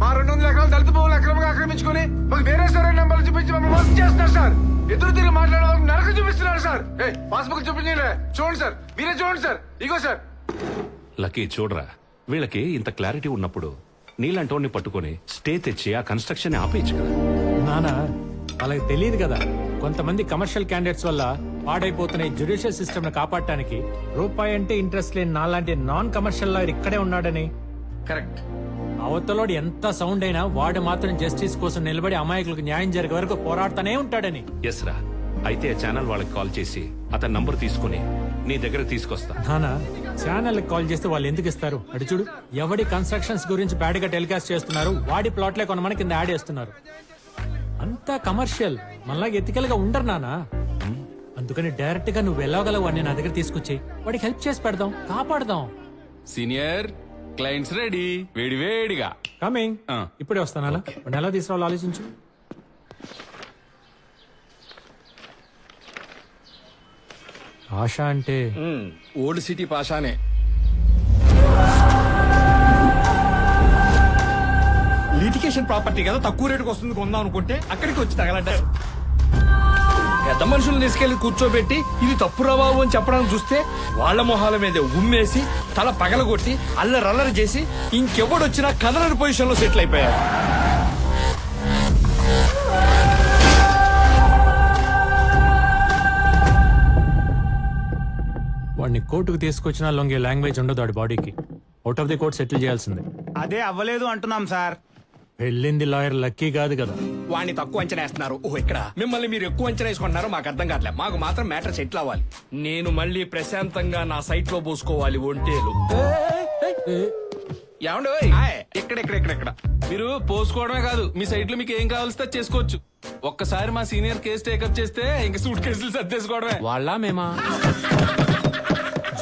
మా 200 ఎకరాలు దళిత భూములు అక్రమంగా ఆక్రమించుకుని మాకు వేరే సరైన నెంబర్లు చూపించి మమ్మల్ని మోసం చేస్తున్నారు సార్. ఎదురు తిరిగి మాట్లాడే వాళ్ళకి నరకం చూపిస్తున్నారు సార్. పాస్బుక్ చూపించలే, చూడండి సార్, మీరే చూడండి సార్. ఇగో సార్. లక్కీ చూడరా, వీళ్ళకి ఇంత క్లారిటీ ఉన్నప్పుడు నీళ్ళంటోని పట్టుకొని స్టే తెచ్చి ఆ కన్స్ట్రక్షన్ ఆపేయచ్చు కదా. నానా వాళ్ళకి తెలియదు కదా, కొంతమంది కమర్షియల్ క్యాండిడేట్స్ వల్ల పాడైపోతున్న జ్యుడిషియల్ సిస్టమ్ ను కాపాడటానికి రూపాయి అంటే ఇంట్రెస్ట్ లేని నాలాంటి నాన్ కమర్షియల్ లాయర్ ఇక్కడే ఉన్నాడని. కరెక్ట్. అవతలోడు ఎంత సౌండ్ అయినా వాడు మాత్రం జస్టిస్ కోసం నిలబడి అమాయకులకు న్యాయం జరిగే వరకు పోరాడుతూనే ఉంటాడని. ఎస్ రా, అయితే ఆ ఛానల్ వాళ్ళకి కాల్ చేసి అతని నంబర్ తీసుకుని నీ దగ్గర తీసుకొస్తా. నానా ఛానల్ కాల్ చేస్తే వాళ్ళు ఎందుకు ఇస్తారు? అటు చూడు, ఎవడి కన్స్ట్రక్షన్స్ గురించి బ్యాడ్ గా టెలికాస్ట్ చేస్తున్నారు, వాడి ప్లాట్లే కొనమని కింద యాడ్ చేస్తున్నారు. అంతా కమర్షియల్, మళ్ళా ఎథికల్ గా ఉండరు నానా. అందుకని డైరెక్ట్ గా నువ్వు వెళ్ళగలవు అని నా దగ్గర తీసుకొచ్చి వాడికి హెల్ప్ చేసి పెడదాం, కాపాడదాం. సీనియర్ క్లయింట్స్ రెడీ, వేడి వేడిగా కమింగ్. ఇప్పుడే వస్తాను. అలా వాడిని ఎలా తీసుకురావాలో ఆలోచించు. ఆశ అంటే ఓల్డ్ సిటీ పాషానే. లిటికేషన్ ప్రాపర్టీ కదా, తక్కువ రేటుకి వస్తుంది కొందాం అనుకుంటే అక్కడికి వచ్చి తగలంటారు. పెద్ద మనుషులు తీసుకెళ్లి కూర్చోబెట్టి ఇది తప్పు రాబాబు అని చెప్పడానికి చూస్తే వాళ్ళ మొహాల మీద ఉమ్మేసి తల పగలగొట్టి అల్లరల్లరి చేసి ఇంకెవడొచ్చినా కదలని పొజిషన్ లో సెటిల్ అయిపోయారు. వాడిని కోర్టుకు తీసుకొచ్చినా లొంగే లాంగ్వేజ్ ఉండదు వాడి బాడీకి. Out of the court settle చేయాల్సిందే. అదే అవ్వలేదు అంటున్నాం సార్. వెళ్ళింది లాయర్ లక్కీ కాదు కదా. వాడిని తక్కువ అంచనా వేస్తున్నారు. ఓహో, ఇక్కడ మిమ్మల్ని మీరు ఎక్కువ అంచనా వేసుకుంటున్నారో మాకు అర్థం కావట్లేదు. మాకు మాత్రం మ్యాటర్ సెటిల్ అవ్వాలి. నేను మళ్ళీ ప్రశాంతంగా నా సైట్ లో పోసుకోవాలి ఒంటేలు. ఏమండి ఇక్కడ మీరు పోసుకోవడమే కాదు, మీ సైట్ లో మీకు ఏం కావాల్సి చేసుకోవచ్చు. ఒక్కసారి మా సీనియర్ కేసు టేకప్ చేస్తే ఇంక సూట్ కేసులు సర్దేసుకోవడమే. వాళ్ళ మేమా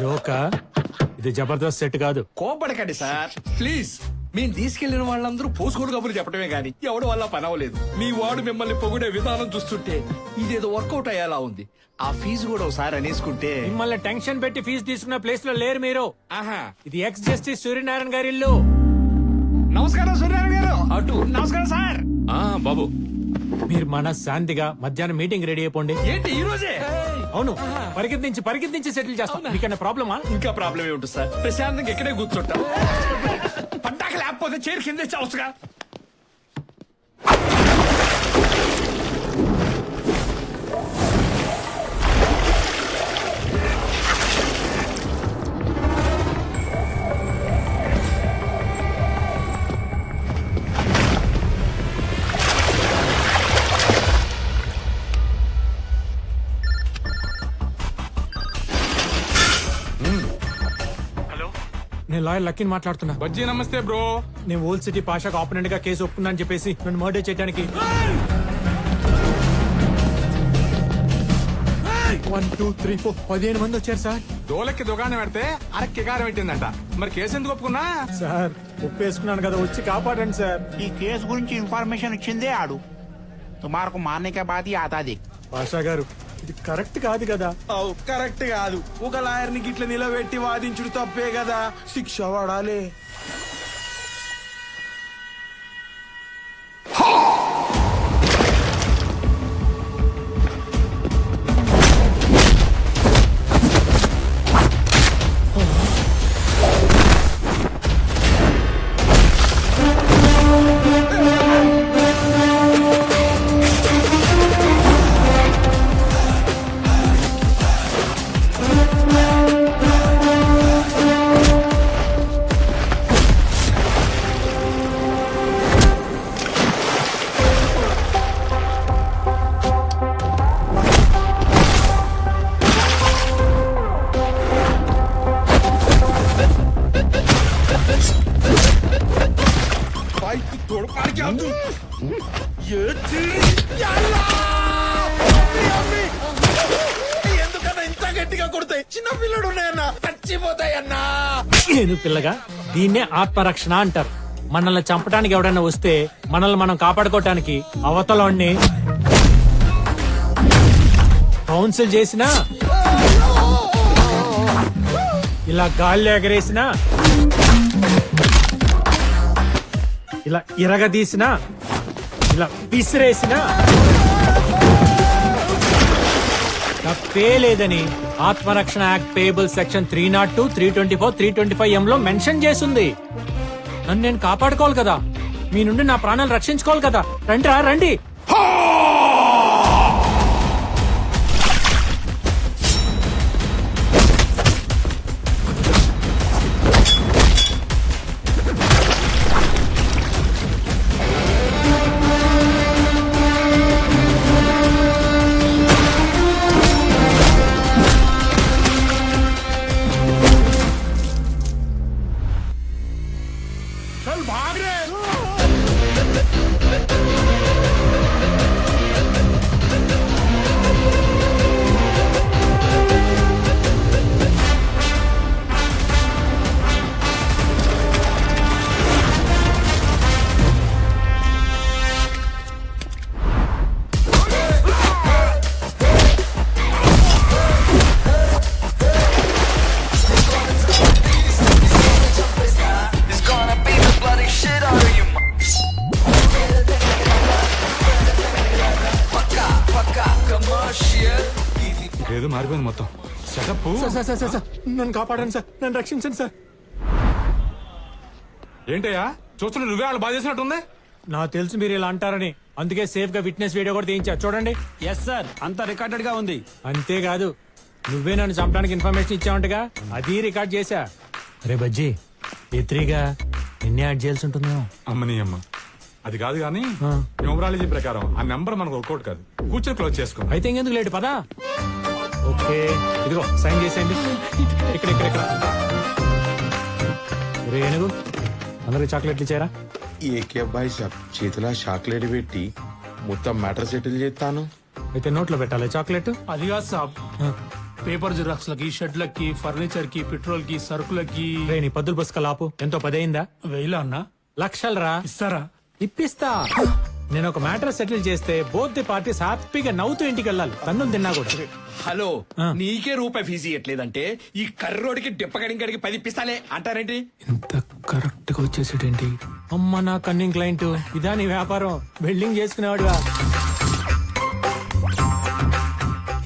జోకా? ఇది జబర్దస్త్ సెట్ కాదు. కోపడకండి సార్ ప్లీజ్. మేము తీసుకెళ్లిన వాళ్ళందరూ పోసుకోడు కబుర్లు చెప్పడమే గానీ ఎవడు వల్ల పని అవ్వలేదు. మీ వాడు మిమ్మల్ని పొగిడే విధానం చూస్తుంటే ఇదేదో వర్కౌట్ అయ్యేలా ఉంది. ఆ ఫీజు కూడా ఒకసారి అనేసుకుంటే. మిమ్మల్ని టెన్షన్ పెట్టి ఫీజు తీసుకున్న ప్లేస్ లో లేరు మీరు. ఆహా, ఇది ఎక్స్ జస్టిస్ సూర్యనారాయణ గారి ఇల్లు. నమస్కారం సూర్యనారాయణ గారు. అటు నమస్కారం సార్. బాబు, మీరు మన శాంతిగా మధ్యాహ్నం మీటింగ్ రెడీ అయిపోండి. ఏంటి ఈ రోజే? అవును, పరిగెత్తించి సెటిల్ చేస్తాం. మీకన్నా ప్రాబ్లమా? ఇంకా ప్రాబ్లం ఏముంటుంది సార్, ప్రశాంతంగా ఎక్కడే కూర్చుంటాం. పడ్డాక లేకపోతే చేరు కింద చావచ్చుగా. నేను లాయర్ లక్కీని మాట్లాడుతున్నా. బజ్జీ నమస్తే బ్రో. నేను ఓల్డ్ సిటీ పాషాకు ఆపోనెంట్ గా కేసు ఒప్పుకున్నా అని చెప్పేసి నన్ను మర్డర్ చేయడానికి 1, 2, 3, 4 15 మంది వచ్చారు సార్. దోలకి దుకాణం పెడితే అరక్కి కారం పెట్టిందంట. మరి కేసు ఎందుకు ఒప్పుకున్నా? సార్ ఒప్పేసుకున్నాను కదా, వచ్చి కాపాడండి సార్. ఈ కేసు గురించి ఇన్ఫర్మేషన్ ఇచ్చిందే ఆడు. తుమారకు మారనే బాధి ఆతాది. పాషా గారు, ఇది కరెక్ట్ కాదు కదా. కరెక్ట్ కాదు. ఒక లాయర్ ని గిట్ల నిలబెట్టి వాదించుడు తప్పే కదా, శిక్ష పడాలి. ఎందుకన్నా ఇంత గట్టిగా కొడతాయి? చిన్న పిల్లడు ఉన్నాయన్నా, చచ్చిపోతాయన్నా. నేను పిల్లగా దీన్నే ఆత్మరక్షణ అంటారు. మనల్ని చంపడానికి ఎవడైనా వస్తే మనల్ని మనం కాపాడుకోవటానికి అవతలని కౌన్సిల్ చేసినా, ఇలా గాల్లో ఎగరేసినా ఇలా ఇరగదీసినా ఇలా విసిరేసినా తప్పే లేదని ఆత్మరక్షణ యాక్ట్ పేబుల్ సెక్షన్ 302, 324, 325 లో మెన్షన్ చేసింది. నన్ను నేను కాపాడుకోవాలి కదా, మీ నుండి నా ప్రాణాలు రక్షించుకోవాలి కదా. రండి రండి. चल भाग रे It's gonna be the bloody shit out of you. Paka, commercial. ఏదో మారిపోయింది మొత్తం సెటప్. సార్ నన్ను కాపాడండి సార్, నన్ను రక్షించండి సార్. ఏంటయ్యా చూస్తున్నా నువ్వే వాళ్ళు బాధ చేసినట్టుంది. నాకు తెలుసు మీరు ఇలా అంటారని, అందుకే సేఫ్ గా విట్నెస్ వీడియో కూడా తీయించా చూడండి. ఎస్ సార్, అంతా రికార్డెడ్ గా ఉంది. అంతేకాదు నువ్వే నన్ను చంపడానికి ఇన్ఫర్మేషన్ ఇచ్చావంటగా, అది రికార్డ్ చేశా. రే బజ్జీ, ఎత్రీగా నిన్నే యాడ్ చేయాల్సి ఉంటుందేమో. అమ్మని అమ్మ అది కాదు కానీ న్యూమరాలజీ ప్రకారం ఆ నెంబర్ మనకు వర్కౌట్ కాదు. కూర్చొని క్లోజ్ చేసుకో. అయితే ఇంకెందుకు లేటు పదా. ఓకే ఇదిగో సైన్ చేసేయండి. ఇక్కడ ఇక్కడ ఇక్కడ రే ఏనుగు, అందరికి చాక్లెట్లు ఇచ్చారా? ఏకే అబ్బాయి సాబ్ చేతిలో చాక్లెట్ పెట్టి మొత్తం మ్యాటర్ సెటిల్ చేస్తాను. అయితే నోట్లో పెట్టాలి చాక్లెట్. అది కాదు సాబ్, పేపర్ జిరాక్స్ లకి, షెడ్లకి, ఫర్నిచర్ కి, పెట్రోల్ కి, సరుకులకి రే నీ పద్దులు పుస్తకాలు ఆపు. ఎంతో 10 అయిందా? 1000 అన్నా లక్షలు రా. ఇస్తారా? ఇప్పిస్తా. నేను ఒక మ్యాటర్ సెటిల్ చేస్తే బోత్ ది పార్టీస్ హ్యాపీగా నవ్వుతూ ఇంటికి వెళ్ళాలి, తన్నులు తిన్నా కూడా. హలో, నీకే రూపాయి ఫీజు ఇవ్వట్లేదంటే ఈ కర్రోడికి డిప్పగడికి 10 ఇప్పిస్తాలే అంటారేంటి? ఇంత కరెక్ట్ గా వచ్చేసేటేంటి? అమ్మ నా కన్నింగ్ క్లయింట్, ఇదా నీ వ్యాపారం? బిల్డింగ్ చేసుకునేవాడుగా.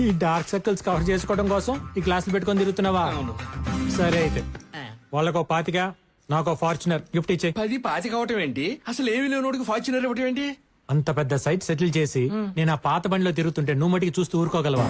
ఈ డార్క్ సర్కిల్స్ కవర్ చేసుకోవడం కోసం ఈ క్లాసులు పెట్టుకొని తిరుగుతున్నావా? సరే అయితే వాళ్ళకో 25, నాకో ఫార్చునర్ గిఫ్ట్ ఇచ్చే. 10 పాతి కావటం ఏంటి? అసలు ఏమి లేనోడికి ఫార్చునర్ ఇవ్వటం ఏంటి? అంత పెద్ద సైట్ సెటిల్ చేసి నేను ఆ పాత బండిలో తిరుగుతుంటే నువ్వు మటుకి చూస్తూ ఊరుకోగలవా?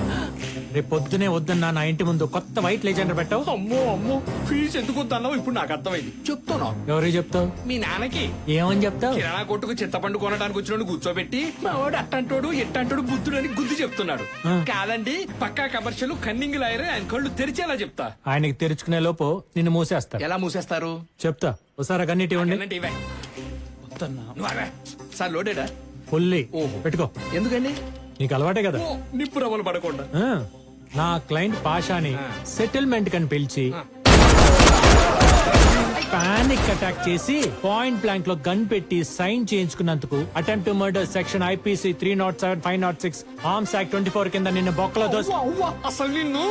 రేపు పొద్దునే వద్దన్నా నా ఇంటి ముందు కొత్త వైట్ లెజెండర్ పెట్టావు. అమ్మో అమ్మో, ఫీజు ఎందుకు వద్దన్నావు ఇప్పుడు నాకు అర్థమైంది. చెప్తున్నా, ఎవరికి చెప్తావు? మీ నాన్నకి. ఏమని చెప్తావు? కిరాణా కొట్టుకు చింతపండు కొనడానికి వచ్చినోడు కూర్చోబెట్టి మా వాడు అట్టంటోడు ఎట్టంటోడు బుద్ధుడు అని గుద్దు చెప్తున్నాడు. కాదండి, పక్కా కమర్షియల్ కన్నింగ్ లాయర్ ఆయన కళ్ళు తెరిచేలా చెప్తా. ఆయనకి తెరుచుకునే లోపు నిన్ను మూసేస్తా. ఎలా మూసేస్తారు? చెప్తా, ఒకసారి కన్నిటి ఇవ్వండి. అన్నంటే ఇవే. నువ్వు ఆగవే. సార్ లోడేడా? ఫుల్లీ ఓహో. పెట్టుకో. ఎందుకండి? నీకు అలవాటే కదా. ఓ, నిప్పు రవ్వలు పడకుండా. ఆ, నా క్లయింట్ పాషాని సెటిల్మెంట్ కని పిలిచి పానిక్ అటాక్ చేసి పాయింట్ బ్లాంక్ లో గన్ పెట్టి సైన్ చేయించుకున్నందుకు attempt to murder section IPC 307, 506, arms act 24 కింద నిన్ను బొక్కలో దోసి. అవ్వ, అసలు నిన్ను.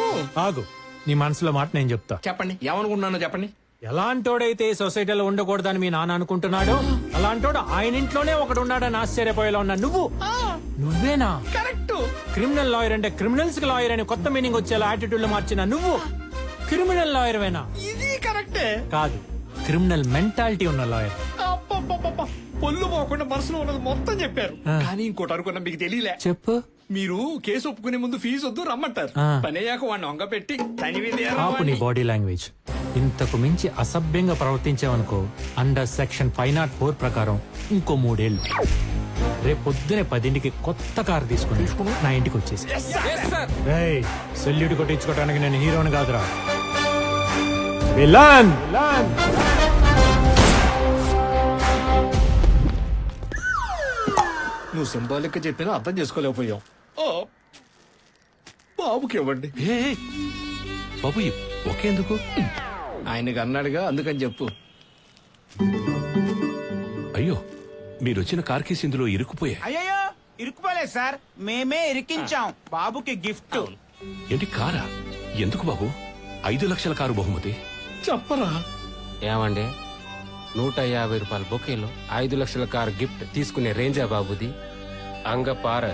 ఆగు, నీ మనసులో మాట నేను చెప్తా. చెప్పండి, ఏమనుకున్నానో చెప్పండి. ఎలాంటోడైతే ఈ సొసైటీలో ఉండకూడదని మీ నాన్న అనుకుంటున్నాడు, అలాంటోడు ఆయన ఇంట్లోనే ఒకడు ఉన్నాడని ఆశ్చర్యపోయేలా ఉన్నా నువ్వేనా? కరెక్ట్. క్రిమినల్ లాయర్ అంటే క్రిమినల్స్ కి లాయర్ అని కొత్త మీనింగ్ వచ్చేలా యాటిట్యూడ్ లో మార్చిన నువ్వు క్రిమినల్ లాయర్ వేనా? ఇది కరెక్టే. కాదు, క్రిమినల్ మెంటాలిటీ ఉన్న లాయర్. అబ్బబ్బబ్బబ్బ, పొల్లు పోకుండా మనసులో ఉన్నది మొత్తం చెప్పారు. ఆ. కానీ ఇంకోటి అనుకున్నా మీకు తెలియలే. చెప్పు. మీరు కేసు ఒప్పుకునే ముందు ఫీజు వద్దు రమ్మంటారు. ఆ. పని అయ్యాక వాడిని వంగ పెట్టి ఆపు నీ బాడీ లాంగ్వేజ్. ఇంతకు మించి అసభ్యంగా ప్రవర్తించావనుకో అండర్ సెక్షన్ 504 ప్రకారం ఇంకో 3 ఏళ్ళు. రేపు పొద్దునే 10ంటికి కొత్త కారు తీసుకుని నా ఇంటికి వచ్చేసి సెల్యూట్ కొట్టించుకోవడానికి నేను హీరోని కాదురా, విలన్. నువ్వు సింబాలిక్ గా చెప్పినా అర్థం చేసుకోలేకపోయావు. బాబుకి ఇవ్వండి. ఏ బాబు, ఒకేందుకు? ఆయనకి అన్నాడుగా, అందుకని చెప్పు. అయ్యో, మీరొచ్చిన కార్ కేసు ఇందులో ఇరుక్కుపోయా. అయ్యో ఇరుక్కుపోలేదు సార్, మేమే ఇరికించాం బాబుకి గిఫ్ట్. ఏంటి కారా? ఎందుకు బాబు? 5 లక్షల కారు బహుమతి. చెప్పరా? ఏమండి ₹150 బొకేలో 5 లక్షల కార్ గిఫ్ట్ తీసుకునే రేంజా బాబుది. అంగపార.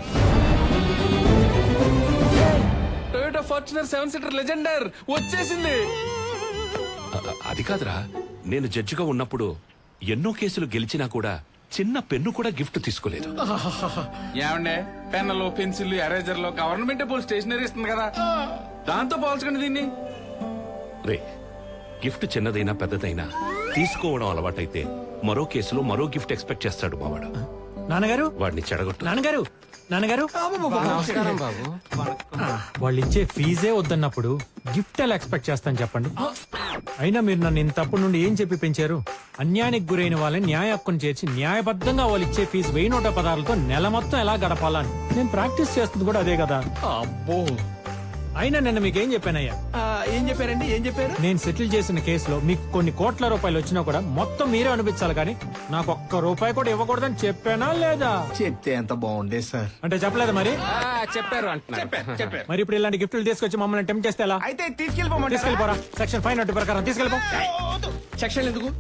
టొయోటా ఫార్చునర్ 7 సీటర్ లెజెండర్ వచ్చేసింది. అది కాదురా, నేను జడ్జిగా ఉన్నప్పుడు ఎన్నో కేసులు గెలిచినా కూడా చిన్న పెన్ను కూడా గిఫ్ట్ తీసుకోలేదు. ఏమండే పెన్నులు పెన్సిల్ ఎరేజర్లు గవర్నమెంట్ పోల్ స్టేషనరీ ఇస్తుంది కదా, దాంతో పోల్చకండి దీన్ని. రే, గిఫ్ట్ చిన్నదైనా పెద్దదైనా తీసుకోవడం అలవాటైతే మరో కేసులో మరో గిఫ్ట్ ఎక్స్పెక్ట్ చేస్తాడు మావాడు. నాన్నగారు వాడిని చెడగొట్టు. నాన్నగారు నాన్నగారు నమస్కారం బాబు. వాళ్ళు ఇచ్చే ఫీజే వద్దన్నప్పుడు గిఫ్ట్ ఎలా ఎక్స్పెక్ట్ చేస్తాను చెప్పండి. అయినా మీరు నన్ను ఇంతప్పటి నుండి ఏం చెప్పి పెంచారు? అన్యాయానికి గురైన వాళ్ళని న్యాయ హక్కును చేర్చి న్యాయబద్ధంగా వాళ్ళు ఇచ్చే ఫీజు 1116తో నెల మొత్తం ఎలా గడపాలని నేను ప్రాక్టీస్ చేస్తుంది కూడా అదే కదా. అబ్బో, అయినా నిన్న మీకేం చెప్పానయ్యా? ఏం చెప్పారండి? ఏం చెప్పారు? నేను సెటిల్ చేసిన కేసులో మీకు కొన్ని కోట్ల రూపాయలు వచ్చినా కూడా మొత్తం మీరే అనిపించాలి, కానీ నాకు ఒక్క రూపాయి కూడా ఇవ్వకూడదని చెప్పానా లేదా? చెప్తే ఎంత బాగుండే సార్. అంటే చెప్పలేదు మరి. చెప్పారు అంటున్నారు. మరి ఇప్పుడు ఇలాంటి గిఫ్ట్లు తీసుకొచ్చి మమ్మల్ని టెంప్ట్ చేస్తే ఎలా? అయితే తీసుకెళ్ళిపోమంటారా? తీసుకెళ్ళిపోరా. సెక్షన్ 5 ప్రకారం తీసుకెళ్ళిపో. సెక్షన్ ఎందుకు?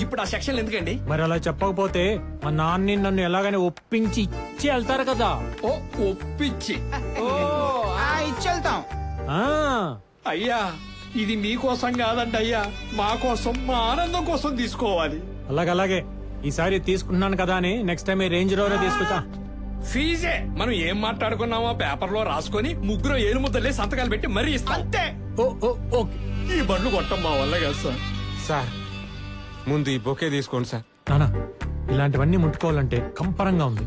ఇప్పుడు ఆ సెక్షన్ ఎందుకండి? మరి అలా చెప్పకపోతే మా నాన్ని నన్ను ఎలాగైనా ఒప్పించి ఇచ్చి వెళ్తారు కదా. ఓ, ఒప్పించి. ఇచ్చెళ్తాం. ఆ అయ్యా, ఇది మీకోసం కాదండి అయ్యా, మా కోసం, మా ఆనందం కోసం తీసుకోవాలి. అలాగే ఈసారి తీసుకుంటున్నాను కదా అని నెక్స్ట్ టైం రేంజ్ రోవరే తీసుకొచ్చా. ఫీజే మనం ఏం మాట్లాడుకున్నామో పేపర్ లో రాసుకొని ముగ్గురు ఏలు ముద్దలే సంతకాలు పెట్టి మరీ ఇస్తాం. అంతే. ఓకే. ఈ బండ్లు కొట్టం మా వల్ల కాదు సార్. సార్ ముందు ఈ బొకే తీసుకోండి సార్. నానా, ఇలాంటివన్నీ ముట్టుకోవాలంటే కంపరంగా ఉంది.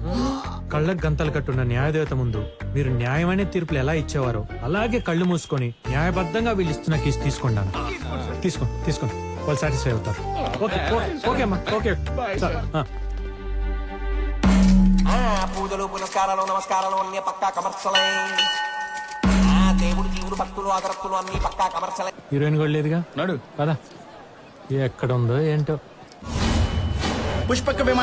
కళ్ళకు గంతలు కట్టున్న న్యాయదేవత ముందు మీరు న్యాయమైన తీర్పులు ఎలా ఇచ్చేవారో అలాగే కళ్ళు మూసుకొని న్యాయబద్ధంగా వీళ్ళు ఇస్తున్న కేసు తీసుకోండి నాన్న. తీసుకోండి వాళ్ళు సాటిస్ఫై అవుతారు. ఓకే అమ్మా. Okay sir. పూజలు పునస్కారాలు నమస్కారాలు అన్ని పక్కా కమర్షియలై. దేవుడు జీవుడు భక్తులు అగరత్తులు అన్ని పక్కా కమర్షియలై. హీరోయిన్ కూడా లేదుగా, నడు కదా ఎక్కడ ఉందో ఏంటో. పుష్పక విమానం